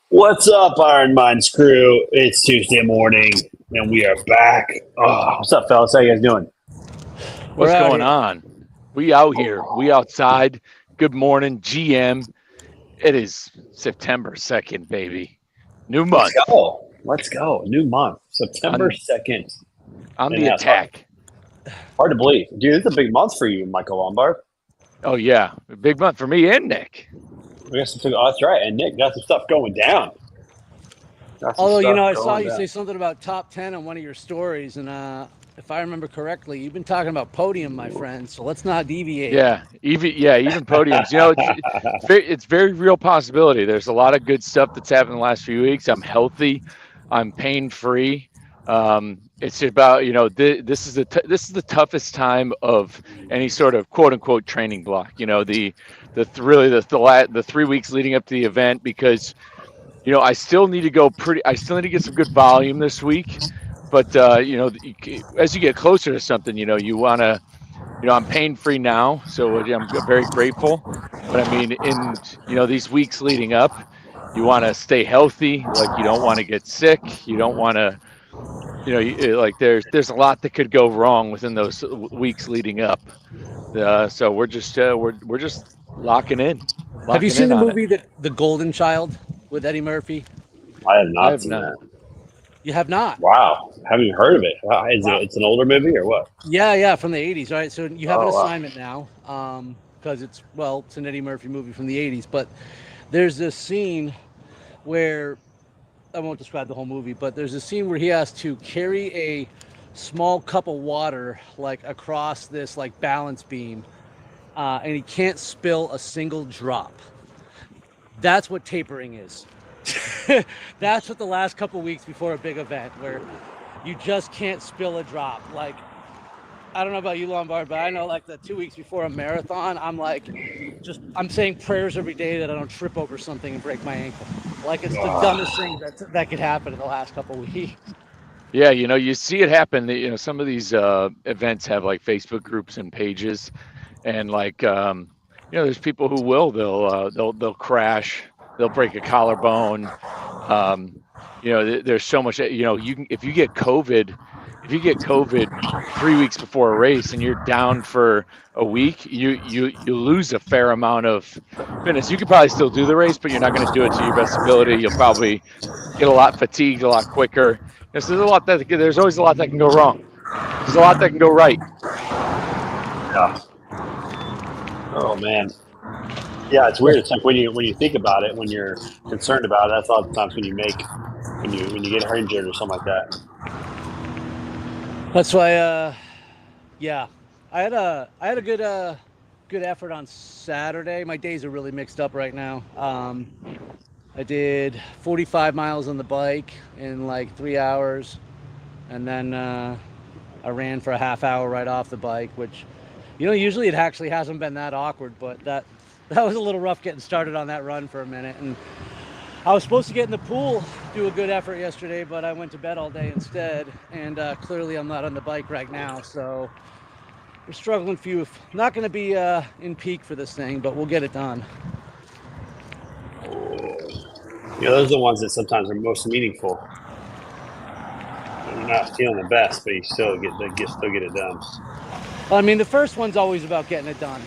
What's up, Iron Minds crew? It's Tuesday morning, and we are back. Oh, what's up, fellas? How you guys doing? What's going on? We out here. We outside. Good morning, GM. It is September 2nd, baby. New month. Let's go. New month. September 2nd. On the attack. Hard to believe. Dude, it's a big month for you, Michael Lombard. Oh, yeah. A big month for me and Nick. We got some, that's right. And Nick got some stuff going down. Although, I saw you say something about top 10 on one of your stories. And if I remember correctly, you've been talking about podium, my friend. So let's not deviate. Yeah, even podiums. It's very real possibility. There's a lot of good stuff that's happened in the last few weeks. I'm healthy. I'm pain-free. It's about, this is the toughest time of any sort of quote unquote training block, the 3 weeks leading up to the event, because, I still need to get some good volume this week, but, as you get closer to something, you want to, I'm pain-free now. So I'm very grateful, but I mean, in, these weeks leading up, you want to stay healthy. Like, you don't want to get sick. You don't want to, there's a lot that could go wrong within those weeks leading up. So we're just locking in. Have you seen the movie The Golden Child with Eddie Murphy? I have not seen that. You have not? Wow. Haven't heard of it. It's an older movie or what? Yeah, from the 80s, right? So you have an assignment now, because it's an Eddie Murphy movie from the 80s. But there's this scene where, I won't describe the whole movie, but there's a scene where he has to carry a small cup of water across this balance beam, and he can't spill a single drop. That's what tapering is. That's what the last couple weeks before a big event, where you just can't spill a drop. I don't know about you, Lombard, but I know the 2 weeks before a marathon, I'm saying prayers every day that I don't trip over something and break my ankle. It's the dumbest thing that could happen in the last couple of weeks. Yeah, you see it happen. Some of these events have Facebook groups and pages, and there's people who they'll crash, they'll break a collarbone. There's so much. If you get COVID 3 weeks before a race and you're down for a week, you lose a fair amount of fitness. You could probably still do the race, but you're not going to do it to your best ability. You'll probably get a lot fatigued a lot quicker. So there's always a lot that can go wrong. There's a lot that can go right. Yeah. Oh man. Yeah, it's weird. It's when you think about it, when you're concerned about it, that's a lot of times when you get injured or something like that. That's why, I had a good effort on Saturday. My days are really mixed up right now. I did 45 miles on the bike in 3 hours, and then I ran for a half hour right off the bike, which, usually it actually hasn't been that awkward, but that was a little rough getting started on that run for a minute. And I was supposed to get in the pool, do a good effort yesterday, but I went to bed all day instead. And clearly I'm not on the bike right now. So we're struggling few. Not going to be in peak for this thing, but we'll get it done. Those are the ones that sometimes are most meaningful. You're not feeling the best, but you still get it done. Well, I mean, the first one's always about getting it done,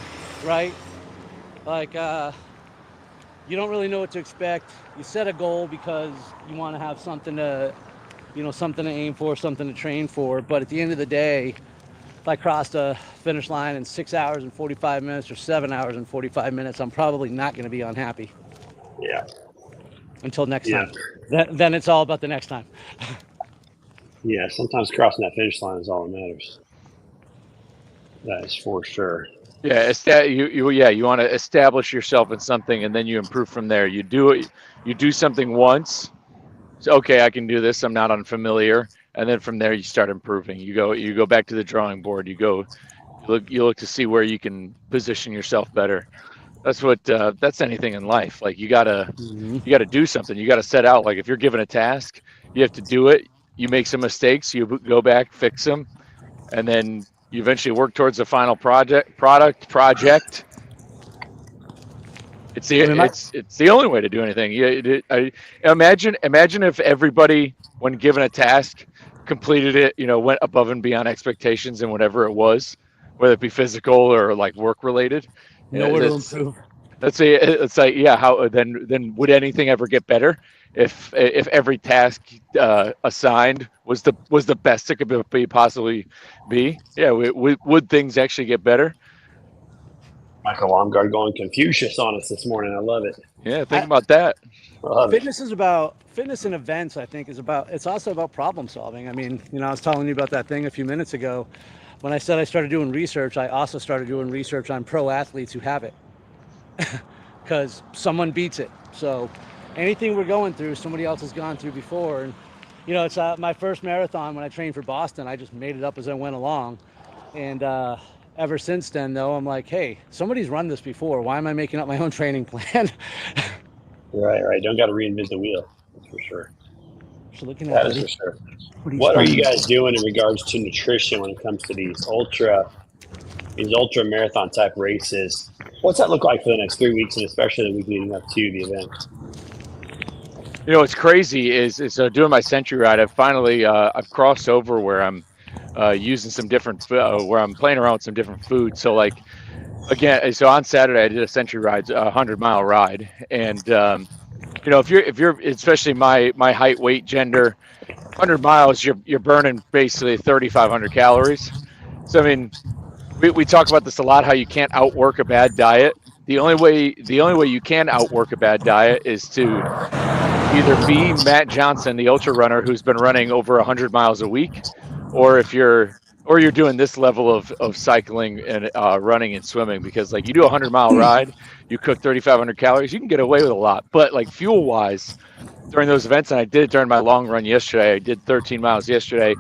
right? You don't really know what to expect. You set a goal because you want to have something to something to aim for, something to train for. But at the end of the day, if I crossed a finish line in 6 hours and 45 minutes or 7 hours and 45 minutes, I'm probably not going to be unhappy. Yeah. Until next time. Then it's all about the next time. Yeah. Sometimes crossing that finish line is all that matters. That is for sure. Yeah, you want to establish yourself in something, and then you improve from there. You do something once. So, okay, I can do this. I'm not unfamiliar, and then from there you start improving. You go back to the drawing board. You look to see where you can position yourself better. That's anything in life. Like you gotta do something. You gotta set out. Like if you're given a task, you have to do it. You make some mistakes. You go back, fix them, and then you eventually work towards the final project. It's the only way to do anything. I imagine if everybody, when given a task, completed it. Went above and beyond expectations and whatever it was, whether it be physical or like work related. Nowhere to improve. It's like yeah. How then would anything ever get better if every task assigned was the best it could possibly be? Yeah. Would things actually get better? Michael Lombard going Confucius on us this morning. I love it. Yeah, think about that. Fitness and events, I think, it's also about problem solving. I mean, I was telling you about that thing a few minutes ago. When I said I started doing research, I also started doing research on pro athletes who have it. Because someone beats it. So anything we're going through, somebody else has gone through before. And, it's my first marathon when I trained for Boston. I just made it up as I went along. And ever since then, though, I'm like, hey, somebody's run this before. Why am I making up my own training plan? Right. Don't got to reinvent the wheel. That's for sure. So looking at that is for sure. What are you guys doing in regards to nutrition when it comes to these ultra marathon type races? What's that look like for the next 3 weeks, and especially the week leading up to the event? What's crazy is doing my century ride. I've finally I've crossed over where I'm using some different where I'm playing around with some different food. So like again, so on Saturday I did a century ride, a 100-mile ride, and if you're especially my height, weight, gender, 100 miles, you're burning basically 3,500 calories. So I mean, we talk about this a lot, how you can't outwork a bad diet. The only way you can outwork a bad diet is to either be Matt Johnson, the ultra runner who's been running over 100 miles a week, or you're doing this level of cycling and running and swimming, because like you do a 100-mile ride, you cook 3,500 calories, you can get away with a lot. But like fuel wise, during those events, and I did it during my long run yesterday, I did 13 miles yesterday.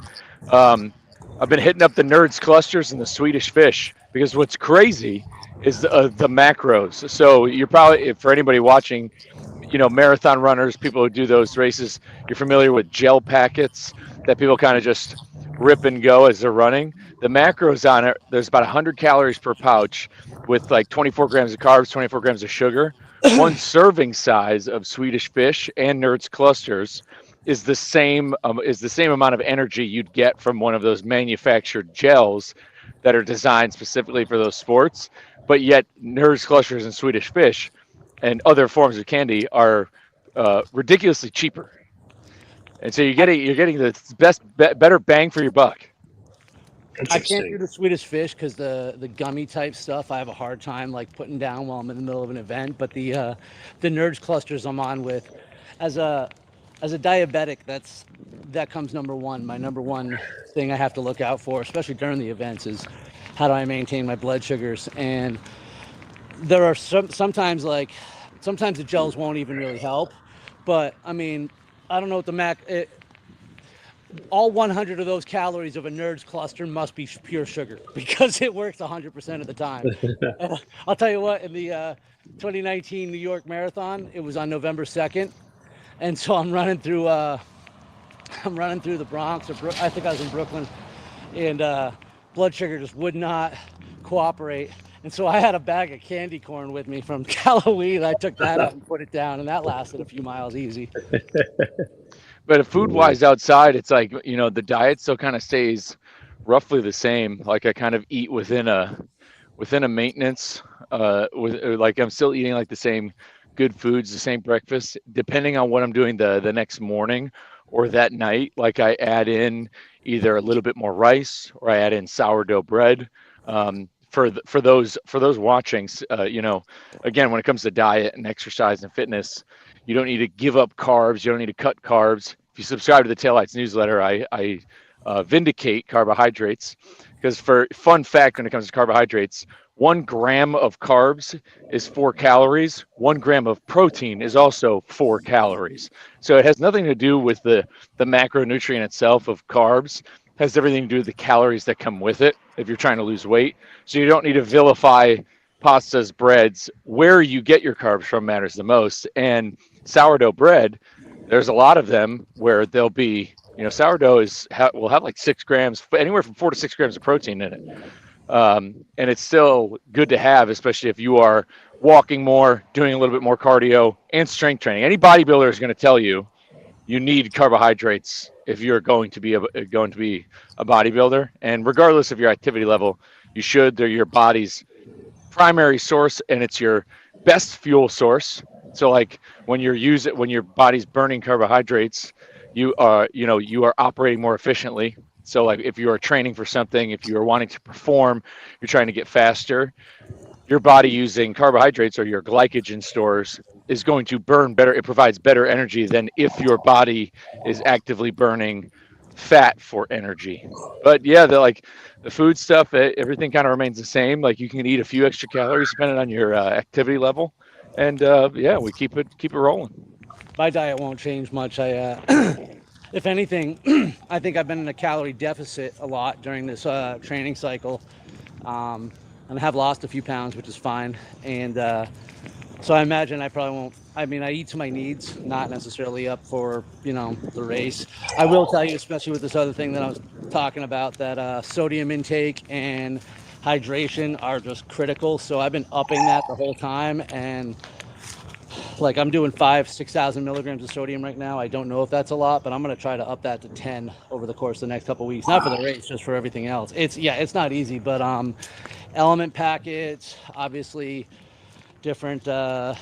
I've been hitting up the Nerds clusters and the Swedish fish, because what's crazy is the macros. So you're probably, for anybody watching, marathon runners, people who do those races, you're familiar with gel packets that people kind of just rip and go as they're running. The macros on it, there's about 100 calories per pouch with like 24 grams of carbs, 24 grams of sugar. One serving size of Swedish fish and Nerds clusters is the same amount of energy you'd get from one of those manufactured gels that are designed specifically for those sports. But yet Nerds clusters and Swedish fish and other forms of candy are ridiculously cheaper. And so you're getting the better bang for your buck. I can't do the Swedish fish because the gummy type stuff I have a hard time like putting down while I'm in the middle of an event. But the Nerds clusters I'm on with, as a diabetic, that comes number one. My number one thing I have to look out for, especially during the events, is how do I maintain my blood sugars. And there are sometimes the gels won't even really help. But I mean, I don't know what the all 100 of those calories of a Nerds cluster must be pure sugar, because it works 100% of the time. I'll tell you what, in the 2019 New York Marathon, it was on November 2nd. And so I'm running through the Bronx, or I think I was in Brooklyn, and blood sugar just would not cooperate. And so I had a bag of candy corn with me from Halloween. I took that out and put it down, and that lasted a few miles easy. But food-wise outside, it's like, the diet still kind of stays roughly the same. Like I kind of eat within a maintenance. Like I'm still eating like the same good foods, the same breakfast, depending on what I'm doing the next morning or that night, like I add in either a little bit more rice or I add in sourdough bread. For those watching, again, when it comes to diet and exercise and fitness, you don't need to give up carbs. You don't need to cut carbs. If you subscribe to the Taillights newsletter, I vindicate carbohydrates because, for fun fact, when it comes to carbohydrates, 1 gram of carbs is 4 calories. 1 gram of protein is also 4 calories. So it has nothing to do with the macronutrient itself of carbs. It has everything to do with the calories that come with it if you're trying to lose weight. So you don't need to vilify pastas, breads. Where you get your carbs from matters the most. And sourdough bread, there's a lot of them where they'll be, sourdough will have like 6 grams, anywhere from 4 to 6 grams of protein in it. And it's still good to have, especially if you are walking more, doing a little bit more cardio and strength training. Any bodybuilder is going to tell you need carbohydrates if you're going to be a bodybuilder. And regardless of your activity level, you should. They're your body's primary source, and it's your best fuel source. So like when your body's burning carbohydrates, you are operating more efficiently. So like if you are training for something, if you are wanting to perform, you're trying to get faster, your body using carbohydrates or your glycogen stores is going to burn better. It provides better energy than if your body is actively burning fat for energy. But yeah, the food stuff, everything kind of remains the same. Like you can eat a few extra calories depending on your activity level. And we keep it rolling. My diet won't change much. If anything, I think I've been in a calorie deficit a lot during this training cycle, and I have lost a few pounds, which is fine. And so I imagine I probably won't. I mean, I eat to my needs, not necessarily up for the race. I will tell you, especially with this other thing that I was talking about, that sodium intake and hydration are just critical. So I've been upping that the whole time, and like I'm doing 5,000-6,000 milligrams of sodium right now. I don't know if that's a lot, but I'm going to try to up that to 10 over the course of the next couple of weeks. Not for the race, just for everything else. It's not easy, but element packets, obviously different. So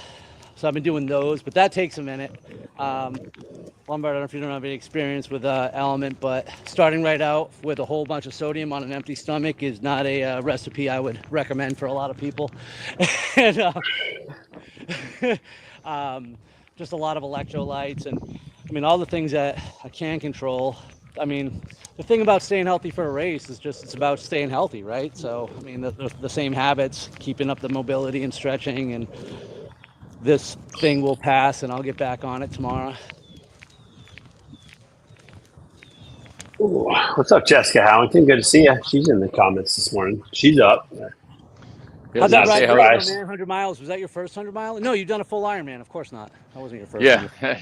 I've been doing those, but that takes a minute. Lombard, I don't know if you don't have any experience with element, but starting right out with a whole bunch of sodium on an empty stomach is not a recipe I would recommend for a lot of people. And, just a lot of electrolytes, and I mean all the things that I can control. I mean, the thing about staying healthy for a race is just it's about staying healthy, right? So I mean the same habits, keeping up the mobility and stretching, and this thing will pass and I'll get back on it tomorrow. Ooh, what's up, Jessica Howington? Good to see you. She's in the comments this morning. She's up. How's that ride going, man? 100 miles. Was that your first 100 mile? No, you've done a full Ironman. Of course not. That wasn't your first. Yeah.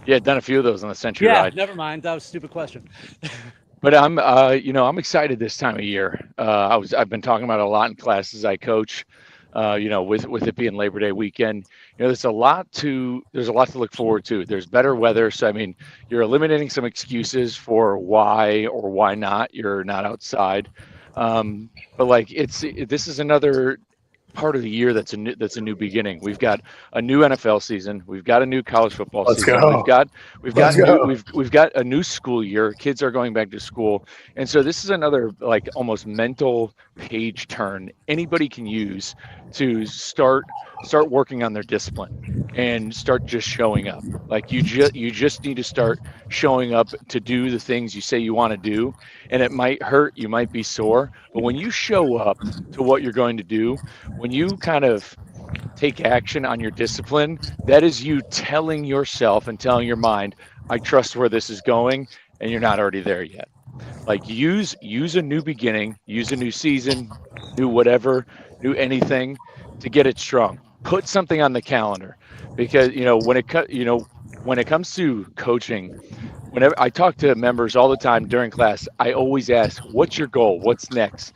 Yeah, done a few of those on the Century ride. Never mind. That was a stupid question. But I'm excited this time of year. I've been talking about it a lot in classes I coach. With it being Labor Day weekend, there's a lot to look forward to. There's better weather, so I mean, you're eliminating some excuses for why or why not you're not outside. But like this is another part of the year that's a new beginning. We've got a new NFL season. We've got a new college football season. Go. We've got a new school year. Kids are going back to school, and so this is another like almost mental page turn anybody can use to start working on their discipline and start just showing up. Like you just need to start showing up to do the things you say you want to do, and it might hurt, you might be sore, but when you show up to what you're going to do, when you kind of take action on your discipline, that is you telling yourself and telling your mind, I trust where this is going, and you're not already there yet. Like use a new beginning, use a new season, new whatever, new anything to get it strong. Put something on the calendar, because when it comes to coaching, whenever I talk to members all the time during class, I always ask, what's your goal? What's next?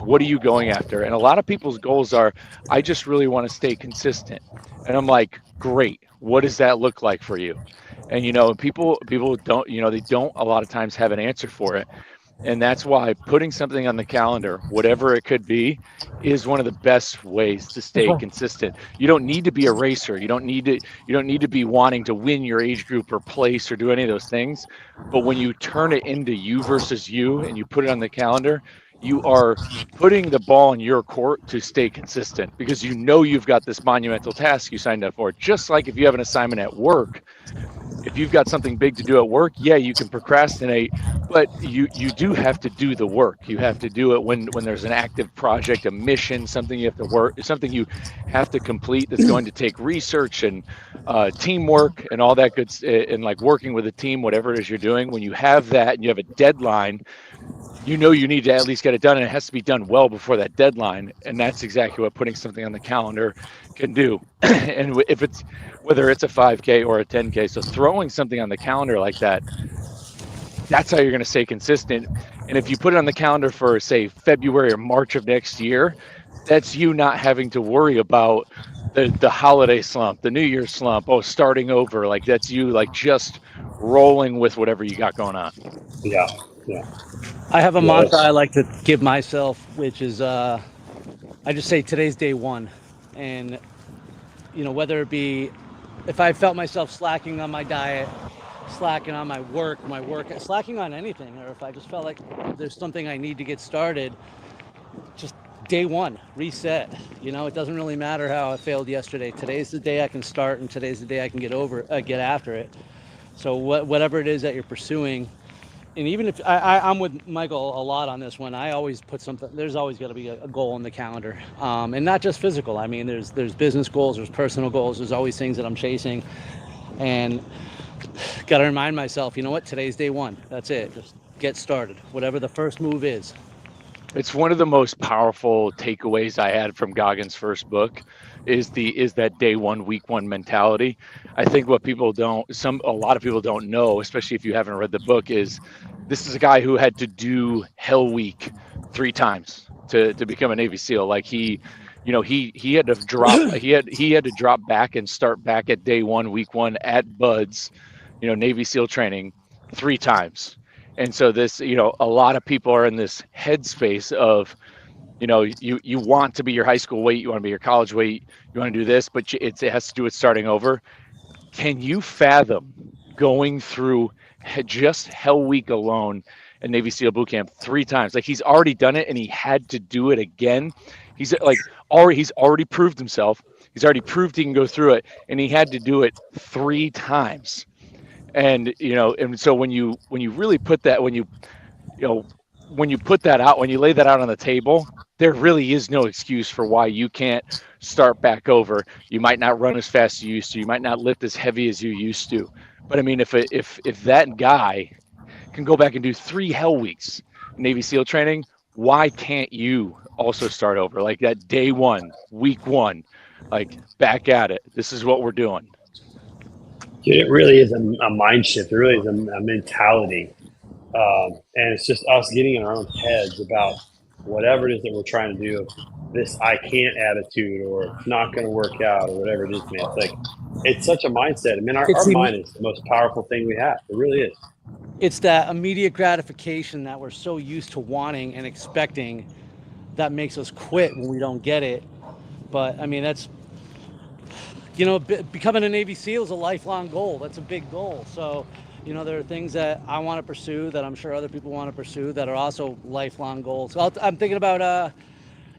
What are you going after? And a lot of people's goals are, I just really want to stay consistent. And I'm like, great. What does that look like for you? And people don't, they don't a lot of times have an answer for it. And that's why putting something on the calendar, whatever it could be, is one of the best ways to stay consistent. You don't need to be a racer. You don't need to be wanting to win your age group or place or do any of those things. But when you turn it into you versus you and you put it on the calendar, you are putting the ball in your court to stay consistent because you know you've got this monumental task you signed up for. Just like if you have an assignment at work, if you've got something big to do at work, yeah, you can procrastinate, but you do have to do the work. You have to do it when there's an active project, a mission, something you have to work, something you have to complete that's going to take research and teamwork and all that good, and like working with a team, whatever it is you're doing. When you have that and you have a deadline, you know you need to at least get it done, and it has to be done well before that deadline. And that's exactly what putting something on the calendar can do. And if it's whether it's a 5K or a 10K, so throwing something on the calendar like that, that's how you're going to stay consistent. And if you put it on the calendar for, say, February or March of next year, that's you not having to worry about the holiday slump, the New Year's slump, starting over. Like that's you like just rolling with whatever you got going on. Yeah. I have a mantra I like to give myself, which is I just say today's day one. And, whether it be if I felt myself slacking on my diet, slacking on my work, slacking on anything, or if I just felt like there's something I need to get started, just day one, reset. It doesn't really matter how I failed yesterday. Today's the day I can start, and today's the day I can get after it. So whatever it is that you're pursuing, and even if I'm with Michael a lot on this one, I always put something. There's always got to be a goal on the calendar, and not just physical. I mean, there's business goals, there's personal goals. There's always things that I'm chasing, and got to remind myself, today's day one. That's it. Just get started. Whatever the first move is. It's one of the most powerful takeaways I had from Goggins' first book is that day one, week one mentality. I think what a lot of people don't know, especially if you haven't read the book, is this is a guy who had to do Hell Week 3 times to become a Navy SEAL. Like he had to drop back and start back at day one, week one at Buds, Navy SEAL training 3 times. And so this, a lot of people are in this headspace of, you want to be your high school weight, you want to be your college weight, you want to do this, but it has to do with starting over. Can you fathom going through just Hell Week alone at Navy SEAL boot camp 3 times? Like he's already done it and he had to do it again. He's already proved himself. He's already proved he can go through it, and he had to do it 3 times. And and so when you really put that, when you put that out, when you lay that out on the table, there really is no excuse for why you can't start back over. You might not run as fast as you used to, you might not lift as heavy as you used to, but I mean, if that guy can go back and do 3 Hell Weeks Navy SEAL training, why can't you also start over? Like that day one, week one, like back at it. This is what we're doing. It really is a mind shift. It really is a mentality. And it's just us getting in our own heads about whatever it is that we're trying to do. This I can't attitude, or it's not going to work out, or whatever it is, man. It's like, it's such a mindset. I mean, our mind is the most powerful thing we have. It really is. It's that immediate gratification that we're so used to wanting and expecting that makes us quit when we don't get it. But I mean, that's, becoming a Navy SEAL is a lifelong goal. That's a big goal. So, there are things that I want to pursue that I'm sure other people want to pursue that are also lifelong goals. So I'm thinking about,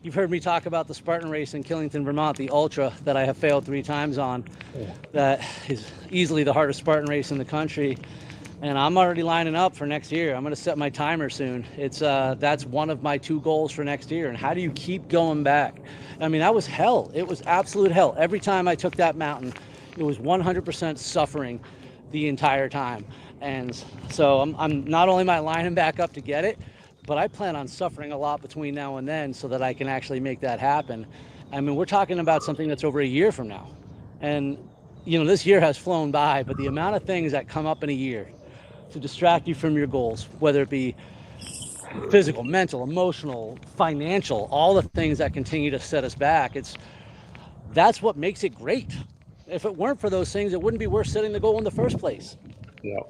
you've heard me talk about the Spartan race in Killington, Vermont, the Ultra that I have failed 3 times on. Yeah. That is easily the hardest Spartan race in the country. And I'm already lining up for next year. I'm going to set my timer soon. It's that's one of my 2 goals for next year. And how do you keep going back? I mean, that was hell. It was absolute hell. Every time I took that mountain, it was 100% suffering the entire time. And so I'm not only am I lining back up to get it, but I plan on suffering a lot between now and then so that I can actually make that happen. I mean, we're talking about something that's over a year from now. And, this year has flown by, but the amount of things that come up in a year to distract you from your goals, whether it be physical, mental, emotional, financial, all the things that continue to set us back, that's what makes it great. If it weren't for those things, it wouldn't be worth setting the goal in the first place. Yeah.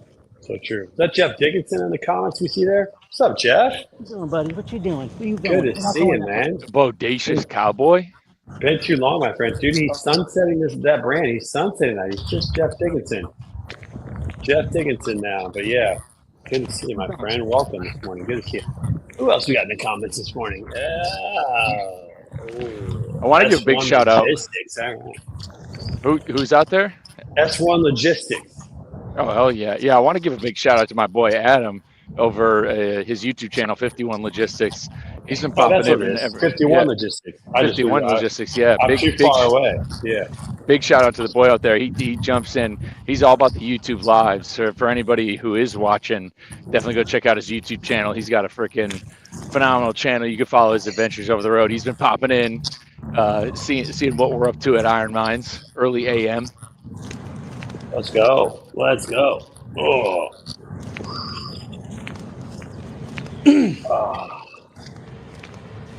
So true. Is that Jeff Dickinson in the comments we see there? What's up, Jeff? What you doing, buddy? What you doing? Where you going? Good to see you, man. Bodacious cowboy. Been too long, my friend. Dude, he's sunsetting that brand. He's sunsetting that. He's just Jeff Dickinson. Jeff Dickinson now. But yeah, good to see you, my friend. Welcome this morning. Good to see you. Who else we got in the comments this morning? I want to give a big shout out. Who's out there? S1 Logistics. Oh, hell yeah. Yeah, I want to give a big shout out to my boy Adam over his YouTube channel, 51 Logistics. He's been popping in. 51 Logistics. 51 Logistics, yeah. I'm too far away. Yeah. Big shout out to the boy out there. He jumps in. He's all about the YouTube lives. So for anybody who is watching, definitely go check out his YouTube channel. He's got a freaking phenomenal channel. You can follow his adventures over the road. He's been popping in, seeing what we're up to at Iron Mines, early AM. Let's go. Oh.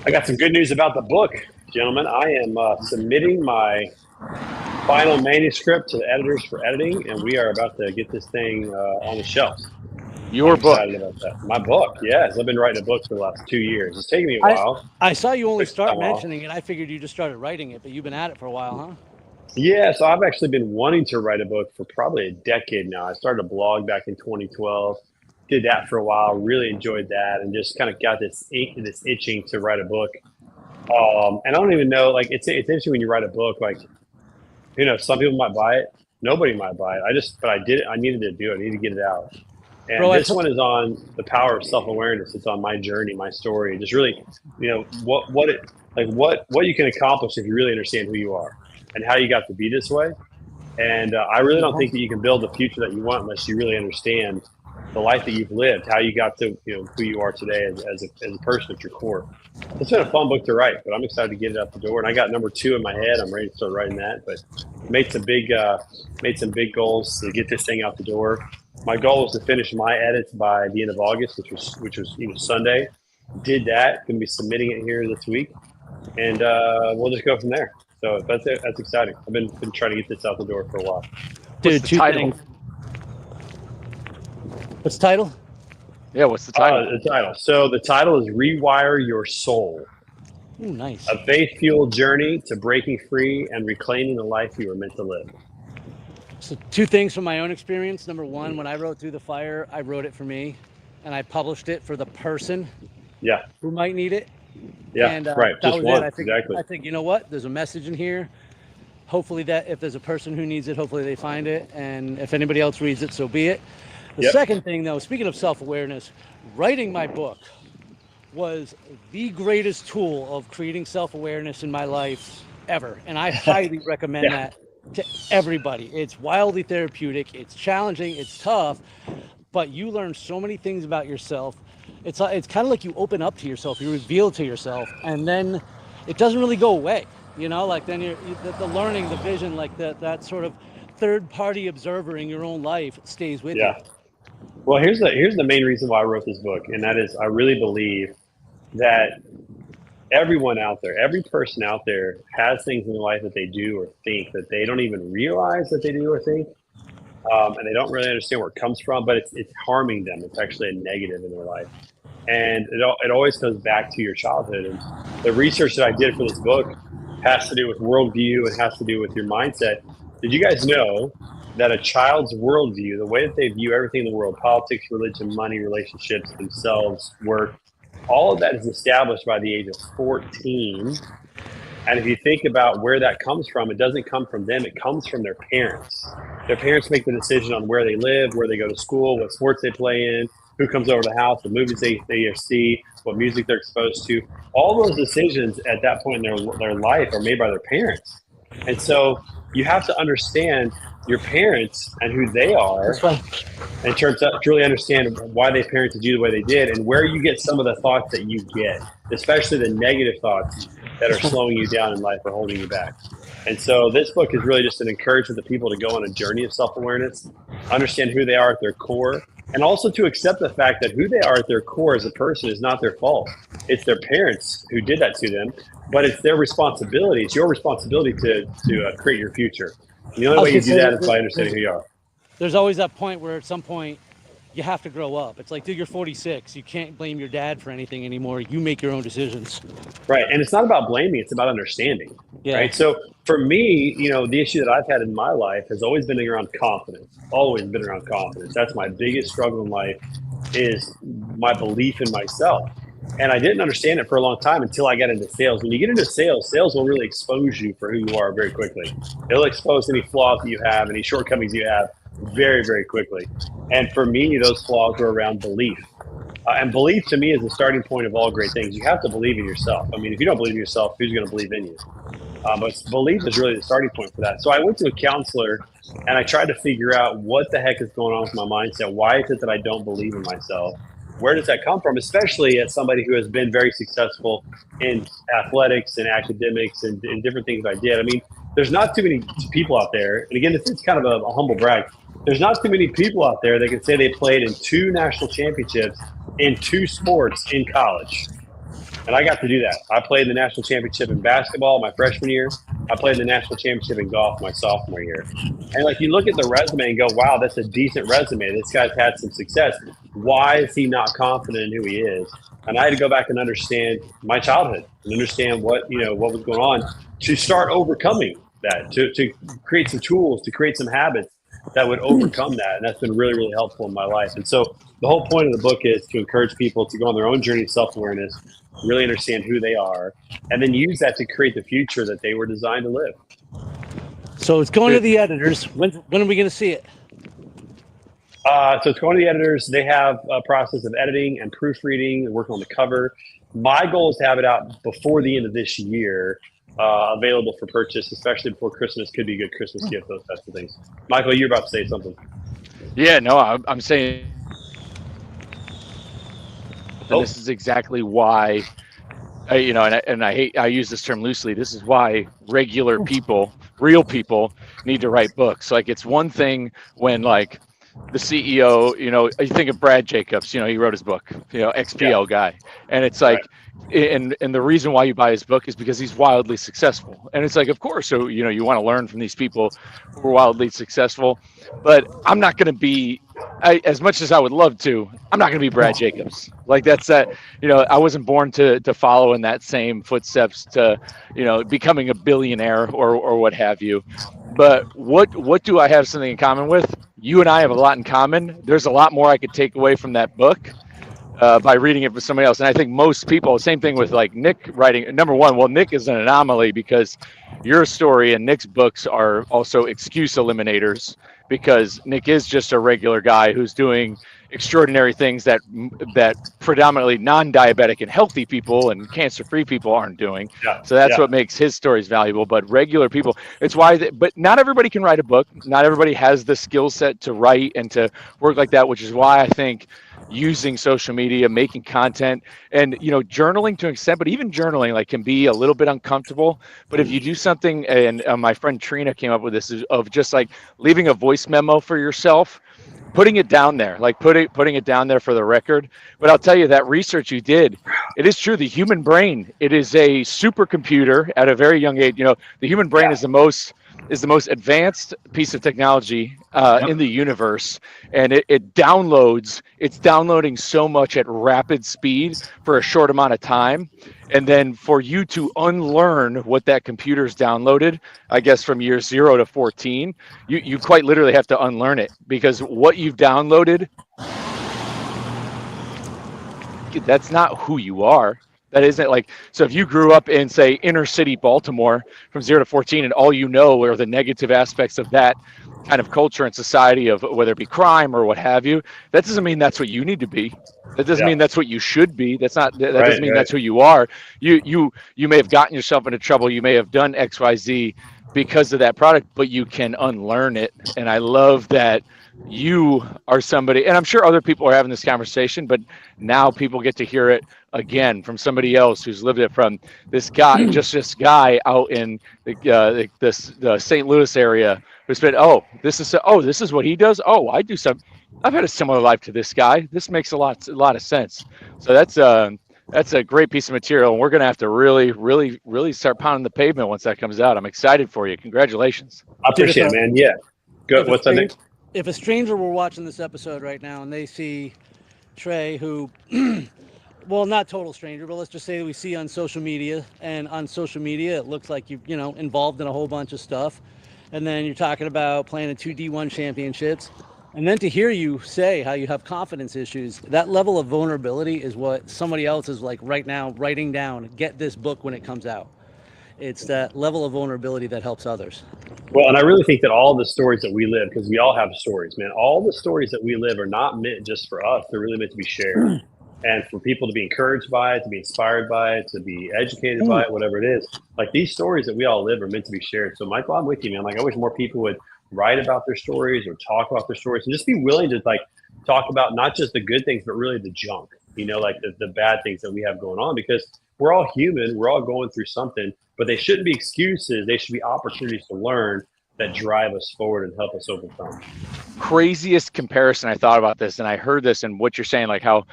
I got some good news about the book, gentlemen. I am submitting my final manuscript to the editors for editing, and we are about to get this thing on the shelves. Your book? Excited about that. My book, yes. I've been writing a book for the last 2 years. It's taken me a while. I saw you only start mentioning it. I figured you just started writing it, but you've been at it for a while, huh? Yeah, so I've actually been wanting to write a book for probably a decade now. I started a blog back in 2012. Did that for a while, really enjoyed that, and just kind of got this itching to write a book. And I don't even know, like, it's interesting when you write a book, like, you know, some people might buy it, nobody might buy it. But I did it. I needed to do it. I needed to get it out. And this one is on the power of self-awareness. It's on my journey, my story. Just really, you know, what you can accomplish if you really understand who you are and how you got to be this way. And I really don't think that you can build the future that you want unless you really understand the life that you've lived, how you got to, you know, who you are today as a person at your core. It's been a fun book to write, but I'm excited to get it out the door. And I got number 2 in my head. I'm ready to start writing that, but made some big goals to get this thing out the door. My goal was to finish my edits by the end of August, which was you know, Sunday. Did that. Going to be submitting it here this week, and we'll just go from there. So that's it. That's exciting. I've been trying to get this out the door for a while. Dude, two things. What's the title? Yeah, what's the title? The title. So the title is Rewire Your Soul. Ooh, nice. A faith-fueled journey to breaking free and reclaiming the life you were meant to live. So 2 things from my own experience. Number 1, when I wrote Through the Fire, I wrote it for me, and I published it for the person who might need it. Yeah, and, right. That Just was one. it. I think, you know what? There's a message in here. Hopefully that if there's a person who needs it, hopefully they find it. And if anybody else reads it, so be it. The second thing, though, speaking of self-awareness, writing my book was the greatest tool of creating self-awareness in my life ever. And I highly recommend that to everybody. It's wildly therapeutic. It's challenging. It's tough. But you learn so many things about yourself. It's kind of like you open up to yourself. You reveal to yourself. And then it doesn't really go away. You know, like then the learning, the vision, like that sort of third-party observer in your own life stays with you. Well, here's the main reason why I wrote this book, and that is I really believe that everyone out there, every person out there has things in their life that they do or think that they don't even realize that they do or think, and they don't really understand where it comes from, but it's harming them. It's actually a negative in their life. And it always comes back to your childhood. And the research that I did for this book has to do with worldview and has to do with your mindset. Did you guys know that a child's worldview, the way that they view everything in the world, politics, religion, money, relationships, themselves, work, all of that is established by the age of 14. And if you think about where that comes from, it doesn't come from them. It comes from their parents. Their parents make the decision on where they live, where they go to school, what sports they play in, who comes over to the house, the movies they see, what music they're exposed to. All those decisions at that point in their life are made by their parents. And so you have to understand your parents and who they are in terms of to really understand why they parented you the way they did and where you get some of the thoughts that you get, especially the negative thoughts that are slowing you down in life or holding you back. And so this book is really just an encouragement to people to go on a journey of self-awareness, understand who they are at their core, and also to accept the fact that who they are at their core as a person is not their fault. It's their parents who did that to them, but it's their responsibility. It's your responsibility to create your future. And the only way you do that is by understanding who you are. There's always that point where at some point you have to grow up. It's like, dude, you're 46. You can't blame your dad for anything anymore. You make your own decisions. Right. And it's not about blaming, it's about understanding. Yeah. Right. So for me, the issue that I've had in my life has always been around confidence, always been around confidence. That's my biggest struggle in life, is my belief in myself. And I didn't understand it for a long time until I got into sales. When you get into sales, sales will really expose you for who you are very quickly. It'll expose any flaws that you have, any shortcomings you have very, very quickly. And for me, those flaws were around belief. And belief to me is the starting point of all great things. You have to believe in yourself. I mean, if you don't believe in yourself, who's going to believe in you? But belief is really the starting point for that. So I went to a counselor and I tried to figure out what the heck is going on with my mindset. Why is it that I don't believe in myself? Where does that come from? Especially as somebody who has been very successful in athletics and academics and different things I did. I mean, there's not too many people out there. And again, it's kind of a humble brag. There's not too many people out there that can say they played in 2 national championships in 2 sports in college. And I got to do that. I played the national championship in basketball my freshman year. I played the national championship in golf my sophomore year. And like, you look at the resume and go, wow, that's a decent resume. This guy's had some success. Why is he not confident in who he is? And I had to go back and understand my childhood and understand what was going on to start overcoming that, to create some tools, to create some habits that would overcome that. And that's been really, really helpful in my life. And so the whole point of the book is to encourage people to go on their own journey of self-awareness, really understand who they are, and then use that to create the future that they were designed to live. So it's going to the editors. When are we going to see it? So it's going to the editors. They have a process of editing and proofreading and working on the cover. My goal is to have it out before the end of this year, available for purchase, especially before Christmas. Could be a good Christmas gift, those types of things. Michael, you're about to say something. Yeah, no, I'm saying this is exactly why, I use this term loosely. This is why regular people, real people, need to write books. Like, it's one thing when, like, the CEO, you think of Brad Jacobs, he wrote his book, XPL guy. And it's like, and the reason why you buy his book is because he's wildly successful. And it's like, of course, so, you want to learn from these people who are wildly successful. But I'm not going to be, as much as I would love to, I'm not going to be Brad Jacobs. Like, that's that, I wasn't born to follow in that same footsteps to, becoming a billionaire or what have you. But what do I have something in common with? You and I have a lot in common. There's a lot more I could take away from that book by reading it with somebody else. And I think most people, same thing with like Nick writing. Number one, well, Nick is an anomaly because your story and Nick's books are also excuse eliminators, because Nick is just a regular guy who's doing extraordinary things that predominantly non-diabetic and healthy people and cancer-free people aren't doing. So that's what makes his stories valuable. But regular people, it's why, but not everybody can write a book. Not everybody has the skill set to write and to work like that, which is why I think using social media, making content, and journaling to an extent, but even journaling like can be a little bit uncomfortable. But if you do something, and my friend Trina came up with this, of just like leaving a voice memo for yourself, putting it down there, like putting it down there for the record. But I'll tell you, that research you did, it is true. The human brain, it is a supercomputer at a very young age. The human brain is the most advanced piece of technology in the universe, and it's downloading so much at rapid speed for a short amount of time. And then for you to unlearn what that computer's downloaded, I guess from year 0 to 14, you quite literally have to unlearn it, because what you've downloaded, that's not who you are. That isn't like, so if you grew up in, say, inner city Baltimore from 0 to 14, and all you know are the negative aspects of that kind of culture and society, of whether it be crime or what have you, that doesn't mean that's what you need to be. That doesn't mean that's what you should be. That doesn't mean that's who you are. You may have gotten yourself into trouble. You may have done X, Y, Z because of that product, but you can unlearn it. And I love that you are somebody, and I'm sure other people are having this conversation, but now people get to hear it again from somebody else who's lived it, from this guy, this guy out in the St. Louis area who's been, this is what he does. I've had a similar life to this guy. This makes a lot of sense. So that's a great piece of material, and we're going to have to really, really, really start pounding the pavement once that comes out. I'm excited for you. Congratulations. I appreciate it, man. Yeah. Good. What's that, Nick? if a stranger were watching this episode right now and they see Trey, who, well, not total stranger, but let's just say that we see on social media, and on social media it looks like you know, involved in a whole bunch of stuff, and then you're talking about playing in 2 D1 championships, and then to hear you say how you have confidence issues, that level of vulnerability is what somebody else is like right now writing down, get this book when it comes out. It's that level of vulnerability that helps others. Well, and I really think that all the stories that we live, because we all have stories, man, all the stories that we live are not meant just for us. They're really meant to be shared. And for people to be encouraged by it, to be inspired by it, to be educated by it, whatever it is. Like, these stories that we all live are meant to be shared. So, Michael, I'm with you, man. Like, I wish more people would write about their stories or talk about their stories and just be willing to, like, talk about not just the good things, but really the junk, you know, like the bad things that we have going on, because we're all human. We're all going through something, but they shouldn't be excuses. They should be opportunities to learn that drive us forward and help us overcome. Craziest comparison I thought about this, and I heard this in what you're saying, like how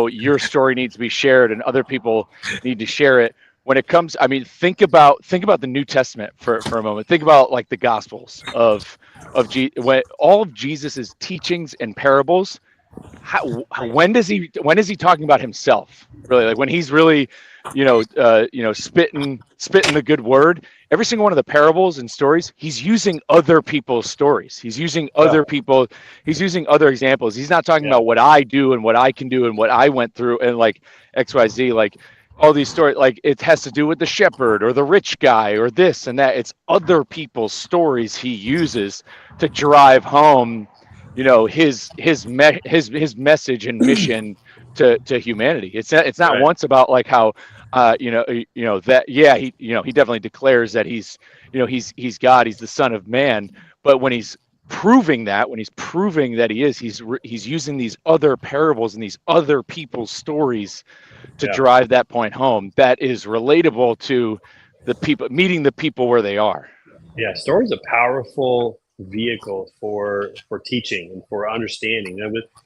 your story needs to be shared and other people need to share it. When it comes, I mean, think about the New Testament for a moment. Think about like the Gospels of when all of Jesus's teachings and parables. When is he talking about himself? Really, like when he's really, spitting the good word. Every single one of the parables and stories, he's using other people's stories. He's using other people. He's using other examples. He's not talking about what I do and what I can do and what I went through and like XYZ. Like all these stories, like it has to do with the shepherd or the rich guy or this and that. It's other people's stories he uses to drive home, his message and mission to humanity. It's not once about like how that he definitely declares that he's God, he's the Son of Man, but when he's proving that he is, he's using these other parables and these other people's stories to drive that point home that is relatable to the people, meeting the people where they are. Yeah, stories are powerful vehicle for teaching and for understanding.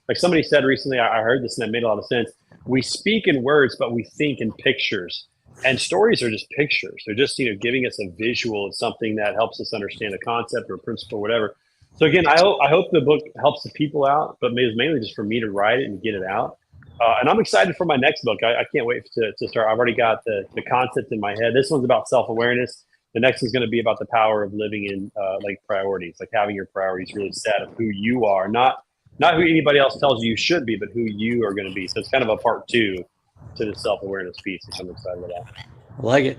Like somebody said recently, I heard this and it made a lot of sense. We speak in words, but we think in pictures. And stories are just pictures. They're just, giving us a visual of something that helps us understand a concept or a principle or whatever. So again, I hope the book helps the people out, but it's mainly just for me to write it and get it out. And I'm excited for my next book. I can't wait to start. I've already got the concept in my head. This one's about self-awareness. The next is going to be about the power of living in like priorities, like having your priorities really set of who you are, not who anybody else tells you should be, but who you are going to be. So it's kind of a part 2 to the self-awareness piece, which I'm excited about. I like it.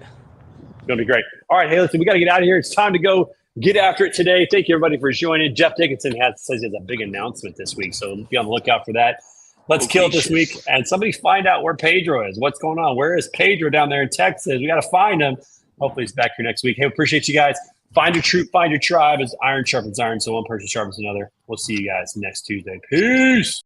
It's going to be great. All right, hey, listen, we got to get out of here. It's time to go get after it today. Thank you, everybody, for joining. Jeff Dickinson says he has a big announcement this week, so be on the lookout for that. Let's kill it this week. And somebody find out where Pedro is. What's going on? Where is Pedro down there in Texas? We got to find him. Hopefully he's back here next week. Hey, appreciate you guys. Find your troop, find your tribe. As iron sharpens iron, so one person sharpens another. We'll see you guys next Tuesday. Peace.